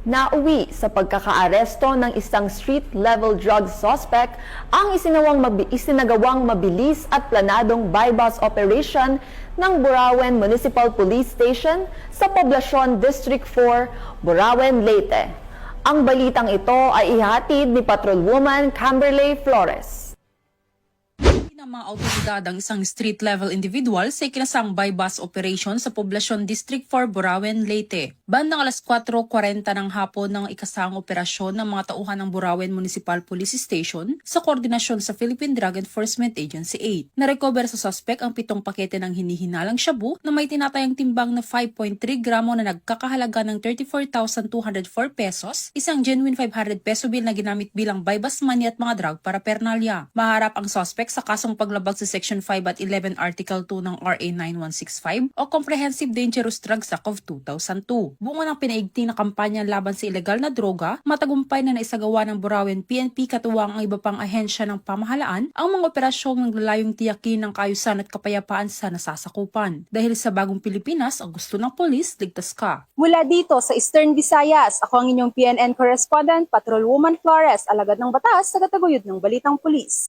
Nauwi sa pagkakaaresto ng isang street-level drug suspect ang isinagawang mabilis at planadong buy-bust operation ng Burauen Municipal Police Station sa Poblacion District 4, Burauen, Leyte. Ang balitang ito ay ihatid ni Patrolwoman Camberley Flores. Ng mga autoridad ang isang street-level individual sa ikinasang buy-bust operation sa Poblacion District 4, Burauen, Leyte. Bandang alas 4:40 ng hapon ng ikasang operasyon ng mga tauhan ng Burauen Municipal Police Station sa koordinasyon sa Philippine Drug Enforcement Agency 8. Narecover sa suspect ang 7 pakete ng hinihinalang shabu na may tinatayang timbang na 5.3 gramo na nagkakahalaga ng 34,204 pesos, isang genuine 500 peso bill na ginamit bilang buy-bust money at mga drug paraphernalia. Maharap ang suspect sa kasong paglabag sa Section 5 at 11 Article 2 ng RA 9165 o Comprehensive Dangerous Drugs Act of 2002. Bunga ng pinaigting na kampanya laban sa ilegal na droga, matagumpay na naisagawa ng Burauen PNP katuwang ang iba pang ahensya ng pamahalaan ang mga operasyong naglalayong tiyakin ng kaayusan at kapayapaan sa nasasakupan. Dahil sa bagong Pilipinas, ang gusto ng polis, ligtas ka. Mula dito sa Eastern Visayas, ako ang inyong PNN correspondent, Patrolwoman Flores, alagad ng batas, tagataguyod ng Balitang Pulis.